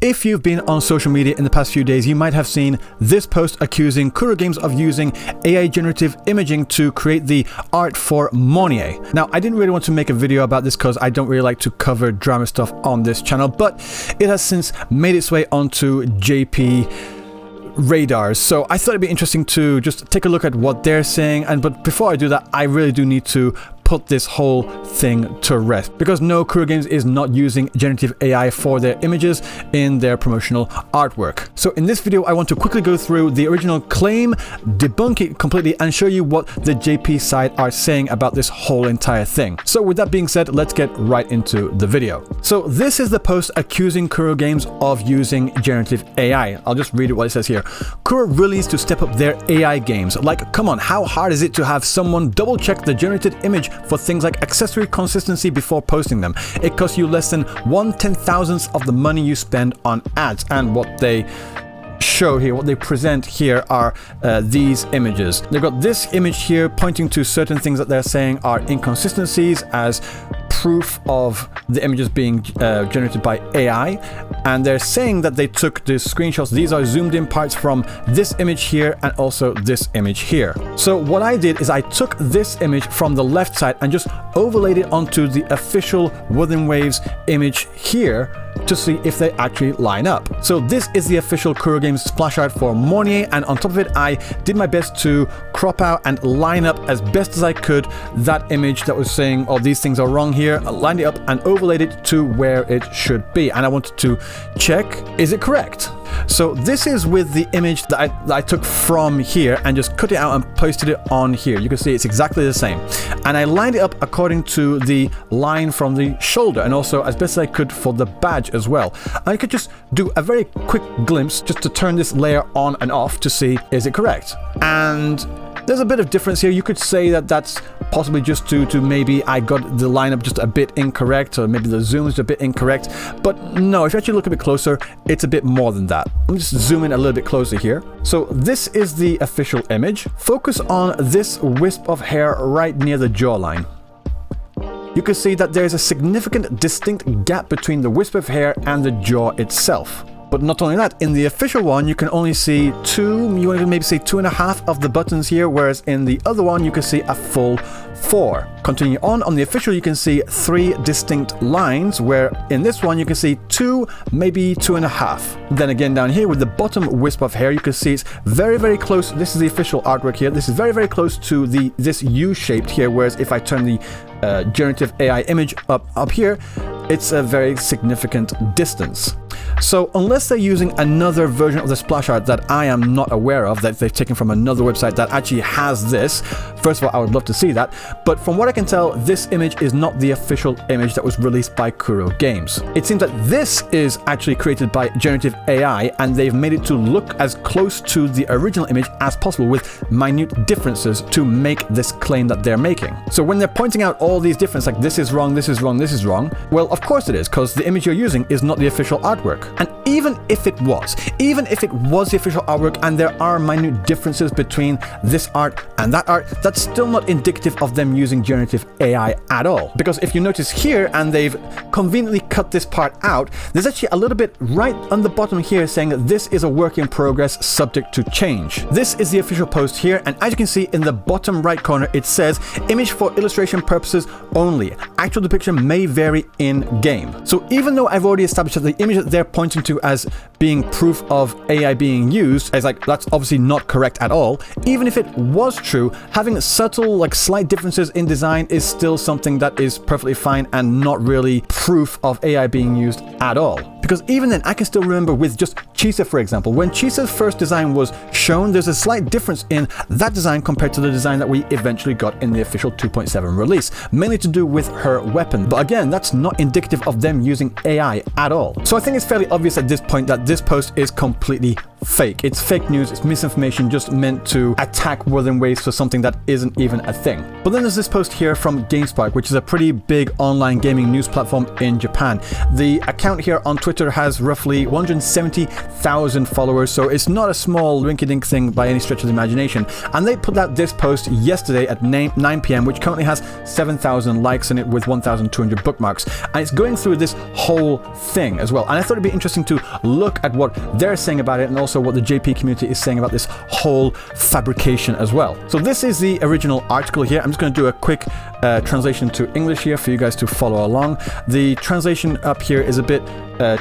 If you've been on social media in the past few days, you might have seen this post accusing Kuro Games of using AI generative imaging to create the art for Mornye. Now, I didn't really want to make a video about this because I don't really like to cover drama stuff on this channel, but it has since made its way onto JP radars, so I thought it'd be interesting to just take a look at what they're saying. But before I do that, I really do need to put this whole thing to rest, because no, Kuro Games is not using generative AI for their images in their promotional artwork. So in this video, I want to quickly go through the original claim, debunk it completely, and show you what the JP side are saying about this whole entire thing. So with that being said, let's get right into the video. So this is the post accusing Kuro Games of using generative AI. I'll just read it what it says here. Kuro really needs to step up their AI games. Like, come on, how hard is it to have someone double check the generated image for things like accessory consistency before posting them? It costs you less than 1/10,000th of the money you spend on ads. And what they show here, what they present here, are these images. They've got this image here pointing to certain things that they're saying are inconsistencies as proof of the images being generated by AI, and they're saying that they took the screenshots. These are zoomed in parts from this image here and also this image here. So what I did is I took this image from the left side and just overlaid it onto the official Wuthering Waves image here to see if they actually line up. So this is the official Kuro Games splash art for Mornye, and on top of it, I did my best to crop out and line up as best as I could that image that was saying, oh, these things are wrong here. I lined it up and overlaid it to where it should be, and I wanted to check, is it correct? So this is with the image that I took from here and just cut it out and pasted it on here. You can see it's exactly the same. And I lined it up according to the line from the shoulder, and also as best as I could for the badge as well. I could just do a very quick glimpse just to turn this layer on and off to see, is it correct? And there's a bit of difference here. You could say that that's possibly just due to maybe I got the lineup just a bit incorrect, or maybe the zoom is a bit incorrect. But no, if you actually look a bit closer, it's a bit more than that. Let me just zoom in a little bit closer here. So this is the official image. Focus on this wisp of hair right near the jawline. You can see that there's a significant distinct gap between the wisp of hair and the jaw itself. But not only that, in the official one, you can only see you want to maybe say 2.5 of the buttons here, whereas in the other one, you can see a full 4. Continue on the official, you can see 3 distinct lines, where in this one, you can see 2, maybe 2.5. Then again, down here with the bottom wisp of hair, you can see it's very, very close. This is the official artwork here. This is very, very close to this U-shaped here, whereas if I turn the generative AI image up here, it's a very significant distance. So unless they're using another version of the splash art that I am not aware of, that they've taken from another website that actually has this, first of all, I would love to see that. But from what I can tell, this image is not the official image that was released by Kuro Games. It seems that this is actually created by generative AI, and they've made it to look as close to the original image as possible with minute differences to make this claim that they're making. So when they're pointing out all these differences, like this is wrong, this is wrong, this is wrong, well, of course it is, because the image you're using is not the official artwork. And even if it was the official artwork and there are minute differences between this art and that art, that's still not indicative of them using generative AI at all. Because if you notice here, and they've conveniently cut this part out, there's actually a little bit right on the bottom here saying that this is a work in progress subject to change. This is the official post here, and as you can see in the bottom right corner, it says image for illustration purposes only. Actual depiction may vary in game. So even though I've already established that the image that they're pointing to as being proof of AI being used, is like, that's obviously not correct at all. Even if it was true, having subtle, like slight differences in design is still something that is perfectly fine and not really proof of AI being used at all. Because even then, I can still remember with just Chisa, for example, when Chisa's first design was shown, there's a slight difference in that design compared to the design that we eventually got in the official 2.7 release, mainly to do with her weapon. But again, that's not indicative of them using AI at all. So I think it's fairly obvious at this point that this post is completely fake. It's fake news, it's misinformation just meant to attack Wuthering Waves for something that isn't even a thing. But then there's this post here from GameSpark, which is a pretty big online gaming news platform in Japan. The account here on Twitter has roughly 170,000 followers, so it's not a small rinky-dink thing by any stretch of the imagination. And they put out this post yesterday at 9 p.m, which currently has 7,000 likes in it with 1,200 bookmarks. And it's going through this whole thing as well. And I thought it'd be interesting to look at what they're saying about it and also what the JP community is saying about this whole fabrication as well. So this is the original article here. I'm just going to do a quick translation to English here for you guys to follow along. The translation up here is a bit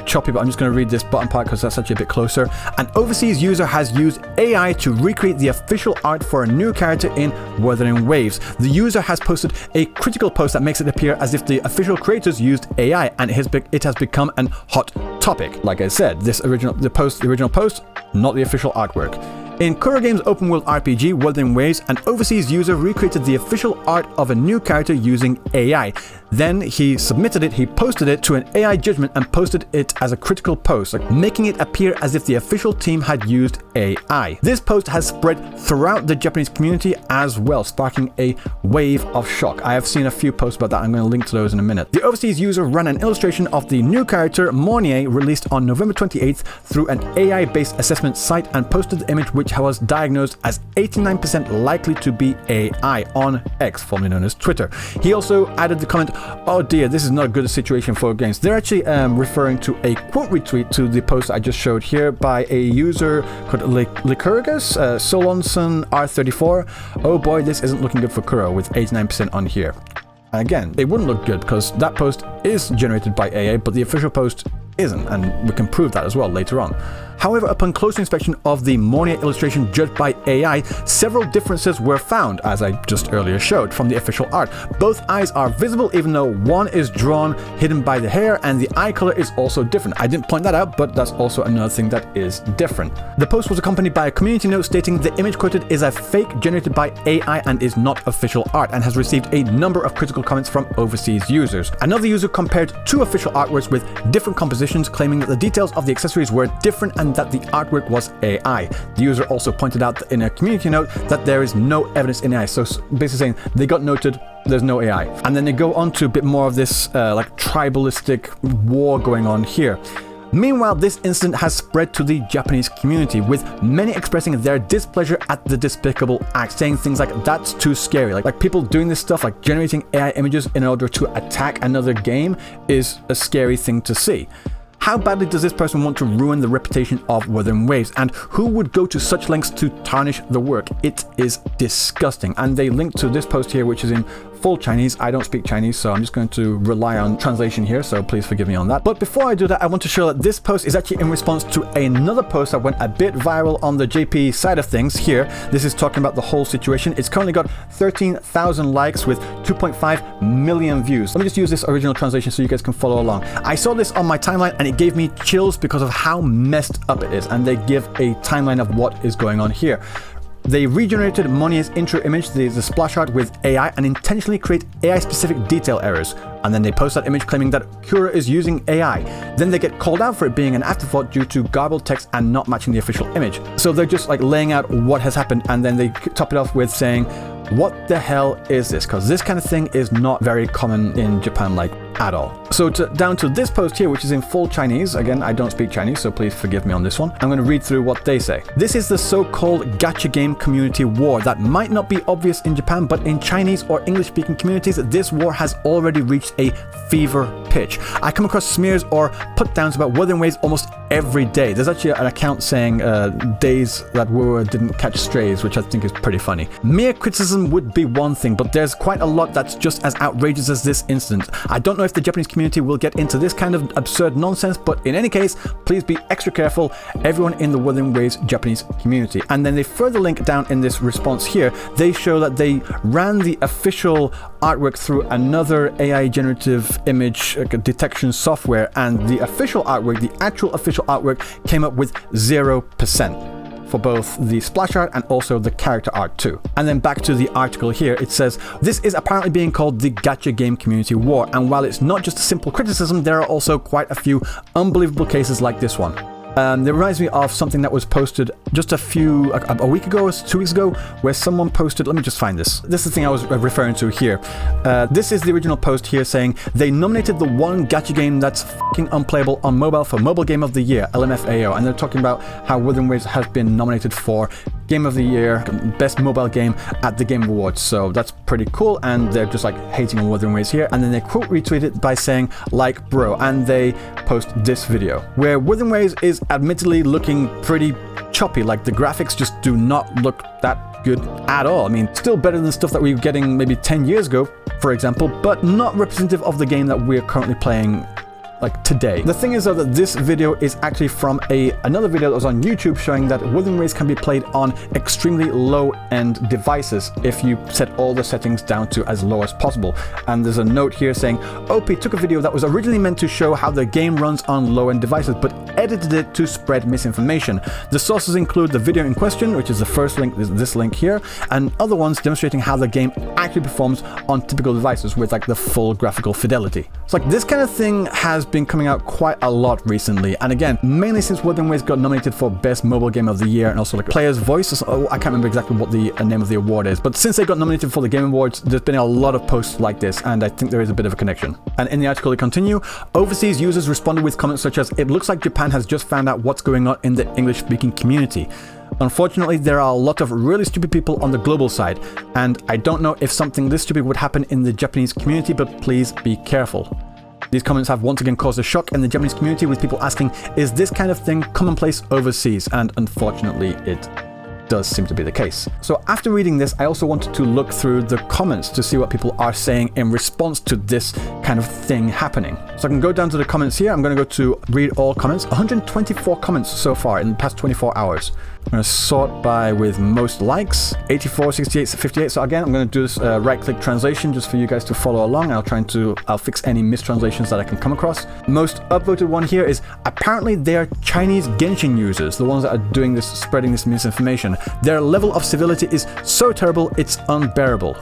choppy, but I'm just going to read this bottom part because that's actually a bit closer. An overseas user has used AI to recreate the official art for a new character in Wuthering Waves. The user has posted a critical post that makes it appear as if the official creators used AI, and it has become an hot topic. Like I said, the original post, not the official artwork. In Kuro Games' open world RPG, Wuthering Waves, an overseas user recreated the official art of a new character using AI. Then he submitted it, he posted it to an AI judgment and posted it as a critical post, like making it appear as if the official team had used AI. This post has spread throughout the Japanese community as well, sparking a wave of shock. I have seen a few posts about that. I'm going to link to those in a minute. The overseas user ran an illustration of the new character Mornye released on November 28th through an AI-based assessment site and posted the image, which was diagnosed as 89% likely to be AI on X, formerly known as Twitter. He also added the comment, "Oh dear, this is not a good situation for games." They're actually referring to a quote retweet to the post I just showed here by a user called Lycurgus Solonson R34. Oh boy, this isn't looking good for Kuro with 89% on here. And again, it wouldn't look good because that post is generated by AI, but the official post isn't, and we can prove that as well later on. However, upon closer inspection of the Mornye illustration judged by AI, several differences were found, as I just earlier showed, from the official art. Both eyes are visible even though one is drawn hidden by the hair, and the eye color is also different. I didn't point that out, but that's also another thing that is different. The post was accompanied by a community note stating the image quoted is a fake generated by AI and is not official art, and has received a number of critical comments from overseas users. Another user compared two official artworks with different compositions, claiming that the details of the accessories were different and that the artwork was AI. The user also pointed out in a community note that there is no evidence in AI. So basically saying they got noted, there's no AI. And then they go on to a bit more of this like tribalistic war going on here. Meanwhile, this incident has spread to the Japanese community, with many expressing their displeasure at the despicable act, saying things like, "That's too scary." Like people doing this stuff, like generating AI images in order to attack another game, is a scary thing to see. How badly does this person want to ruin the reputation of Wuthering Waves, and who would go to such lengths to tarnish the work? It is disgusting. And they link to this post here, which is in full Chinese. I don't speak Chinese, so I'm just going to rely on translation here, so please forgive me on that. But before I do that, I want to show that this post is actually in response to another post that went a bit viral on the JP side of things here. This is talking about the whole situation. It's currently got 13,000 likes with 2.5 million views. Let me just use this original translation so you guys can follow along. I saw this on my timeline and it gave me chills because of how messed up it is, and they give a timeline of what is going on here. They regenerated Mornye's intro image, the splash art, with AI and intentionally create AI-specific detail errors. And then they post that image claiming that Kuro is using AI. Then they get called out for it being an afterthought due to garbled text and not matching the official image. So they're just like laying out what has happened, and then they top it off with saying, "What the hell is this?" Because this kind of thing is not very common in Japan, like at all. So down to this post here, which is in full Chinese. Again, I don't speak Chinese, so please forgive me on this one. I'm going to read through what they say. "This is the so-called gacha game community war that might not be obvious in Japan, but in Chinese or English-speaking communities, this war has already reached a fever pitch. I come across smears or put-downs about Wuthering Waves almost every day." There's actually an account saying days that Wua didn't catch strays, which I think is pretty funny. "Mere criticism would be one thing, but there's quite a lot that's just as outrageous as this incident. I don't know if the Japanese community will get into this kind of absurd nonsense, but in any case, please be extra careful, everyone in the Wuthering Waves Japanese community." And then they further link down in this response here. They show that they ran the official artwork through another AI generative image detection software, and the official artwork, the actual official artwork, came up with 0%. For both the splash art and also the character art too. And then back to the article here, it says, "This is apparently being called the gacha game community war, and while it's not just a simple criticism, there are also quite a few unbelievable cases like this one." It reminds me of something that was posted just a week ago or 2 weeks ago, where someone posted, let me just find this. This is the thing I was referring to here. This is the original post here saying, they nominated the one gacha game that's fucking unplayable on mobile for Mobile Game of the Year, LMFAO. And they're talking about how Wuthering Waves has been nominated for Game of the Year, Best Mobile Game at the Game Awards. So that's pretty cool. And they're just like hating on Wuthering Waves here. And then they quote retweet it by saying, like, bro. And they post this video where Wuthering Waves is admittedly looking pretty choppy. Like, the graphics just do not look that good at all. I mean, still better than stuff that we were getting maybe 10 years ago, for example, but not representative of the game that we're currently playing like today. The thing is though that this video is actually from another video that was on YouTube showing that Wuthering Waves can be played on extremely low-end devices if you set all the settings down to as low as possible. And there's a note here saying, OP took a video that was originally meant to show how the game runs on low-end devices, but edited it to spread misinformation. The sources include the video in question, which is the first link, this link here, and other ones demonstrating how the game actually performs on typical devices with like the full graphical fidelity. It's like this kind of thing has been coming out quite a lot recently, and again, mainly since Wuthering Waves got nominated for Best Mobile Game of the Year and also like Player's Voice. I can't remember exactly what the name of the award is, but since they got nominated for the Game Awards, there's been a lot of posts like this, and I think there is a bit of a connection. And in the article they continue, overseas users responded with comments such as, it looks like Japan has just found out what's going on in the English-speaking community. Unfortunately, there are a lot of really stupid people on the global side, and I don't know if something this stupid would happen in the Japanese community, but please be careful. These comments have once again caused a shock in the Japanese community, with people asking, is this kind of thing commonplace overseas? And unfortunately, it does seem to be the case. So after reading this, I also wanted to look through the comments to see what people are saying in response to this kind of thing happening. So I can go down to the comments here. I'm going to go to read all comments. 124 comments so far in the past 24 hours. I'm going to sort by with most likes, 84, 68, 58. So again, I'm going to do this right-click translation just for you guys to follow along. I'll fix any mistranslations that I can come across. Most upvoted one here is, apparently they are Chinese Genshin users, the ones that are doing this, spreading this misinformation. Their level of civility is so terrible, it's unbearable.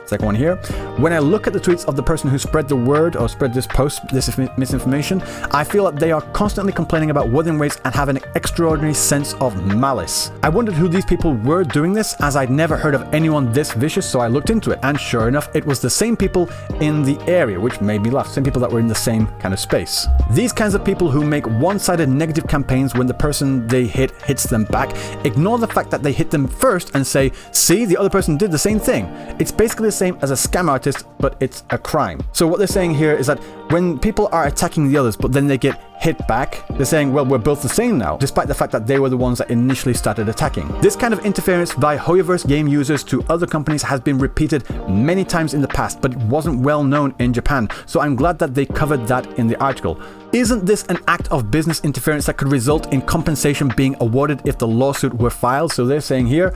Second one here. When I look at the tweets of the person who spread the word or spread this post, this misinformation, I feel that they are constantly complaining about Wuthering Waves and have an extraordinary sense of malice. I wondered who these people were doing this, as I'd never heard of anyone this vicious, so I looked into it, and sure enough, it was the same people in the area, which made me laugh. Same people that were in the same kind of space. These kinds of people who make one-sided negative campaigns when the person they hit hits them back, ignore the fact that they hit them first and say, see, the other person did the same thing. It's basically the same as a scam artist, but it's a crime. So what they're saying here is that when people are attacking the others, but then they get hit back, they're saying, well, we're both the same now, despite the fact that they were the ones that initially started attacking. This kind of interference by Hoyoverse game users to other companies has been repeated many times in the past, but it wasn't well known in Japan, so I'm glad that they covered that in the article. Isn't this an act of business interference that could result in compensation being awarded if the lawsuit were filed? So they're saying here,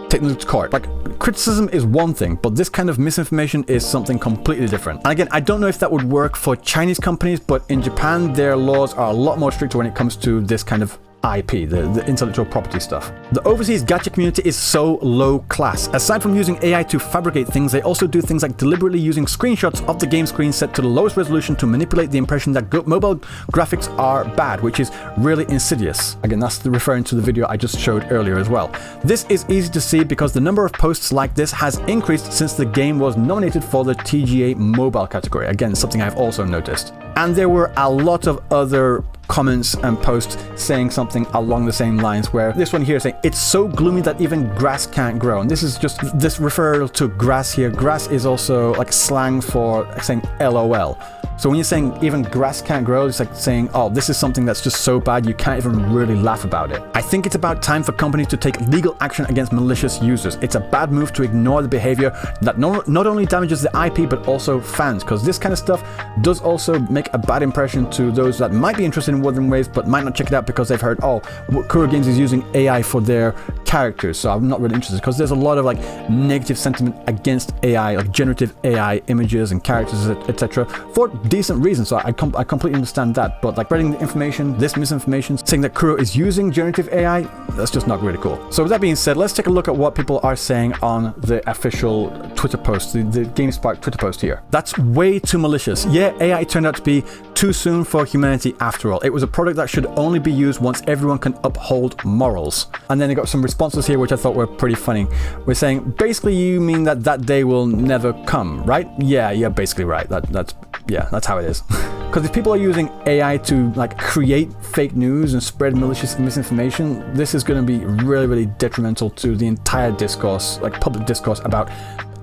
taking it to court. Like, criticism is one thing, but this kind of misinformation is something completely different. And again, I don't know if that would work for Chinese companies, but in Japan, their laws are a lot more stricter when it comes to this kind of IP, the intellectual property stuff. The overseas gacha community is so low class. Aside from using AI to fabricate things, they also do things like deliberately using screenshots of the game screen set to the lowest resolution to manipulate the impression that mobile graphics are bad, which is really insidious. Again, that's referring to the video I just showed earlier as well. This is easy to see because the number of posts like this has increased since the game was nominated for the TGA mobile category. Again, something I've also noticed. And there were a lot of other comments and posts saying something along the same lines, where this one here is saying, it's so gloomy that even grass can't grow. And this is just this referral to grass here. Grass is also like slang for saying LOL. So when you're saying even grass can't grow, it's like saying, oh, this is something that's just so bad you can't even really laugh about it. I think it's about time for companies to take legal action against malicious users. It's a bad move to ignore the behavior that not only damages the IP but also fans, because this kind of stuff does also make a bad impression to those that might be interested in Wuthering Waves but might not check it out because they've heard, oh, Kuro Games is using AI for their characters, so I'm not really interested because there's a lot of like negative sentiment against AI, like generative AI images and characters, etc. for decent reasons. So I completely understand that, but like spreading the information, this misinformation, saying that Kuro is using generative AI, that's just not really cool. So with that being said, let's take a look at what people are saying on the official Twitter post, the GameSpark Twitter post here. That's way too malicious. Yeah, AI turned out to be too soon for humanity after all. It was a product that should only be used once everyone can uphold morals. And then they got some responses here which I thought were pretty funny. We're saying, basically you mean that that day will never come, right? Yeah, basically right. That's how it is. Because if people are using AI to like create fake news and spread malicious misinformation, this is going to be really, really detrimental to the entire discourse, like public discourse about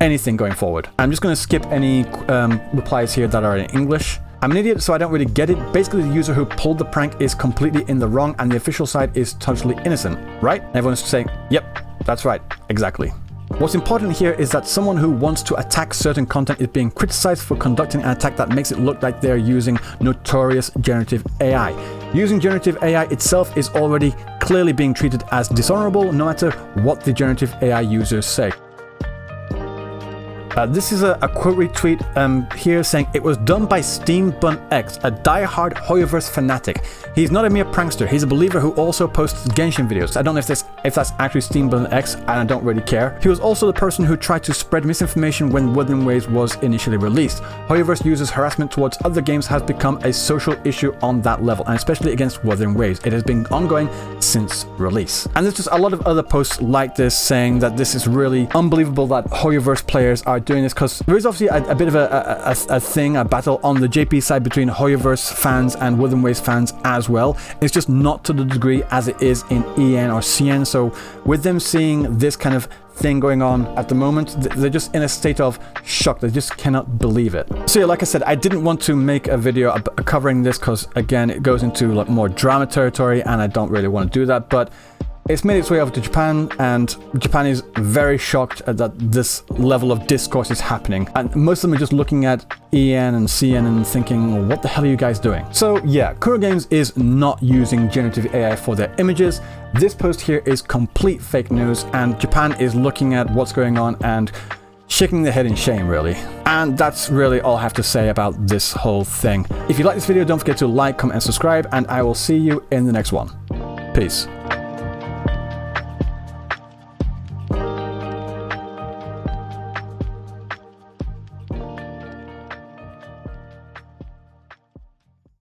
anything going forward. I'm just going to skip any replies here that are in English. I'm an idiot, so I don't really get it. Basically, the user who pulled the prank is completely in the wrong and the official side is totally innocent, right? And everyone's saying, yep, that's right, exactly. What's important here is that someone who wants to attack certain content is being criticized for conducting an attack that makes it look like they're using notorious generative AI. Using generative AI itself is already clearly being treated as dishonorable no matter what the generative AI users say. This is a quote retweet here saying, it was done by SteamBunX, a die-hard Hoyoverse fanatic. He's not a mere prankster, he's a believer who also posts Genshin videos. I don't know if that's actually SteamBunX, and I don't really care. He was also the person who tried to spread misinformation when Wuthering Waves was initially released. Hoyoverse users' harassment towards other games has become a social issue on that level, and especially against Wuthering Waves. It has been ongoing since release. And there's just a lot of other posts like this saying that this is really unbelievable that Hoyoverse players are doing this, because there is obviously a bit of a battle on the JP side between Hoyoverse fans and Wuthering Waves fans as well. It's just not to the degree as it is in EN or CN. So with them seeing this kind of thing going on at the moment, they're just in a state of shock. They just cannot believe it. So yeah, like I said, I didn't want to make a video covering this because again, it goes into like more drama territory and I don't really want to do that, but it's made its way over to Japan, and Japan is very shocked that this level of discourse is happening. And most of them are just looking at EN and CN and thinking, what the hell are you guys doing? So yeah, Kuro Games is not using generative AI for their images. This post here is complete fake news, and Japan is looking at what's going on and shaking their head in shame, really. And that's really all I have to say about this whole thing. If you like this video, don't forget to like, comment, and subscribe, and I will see you in the next one. Peace.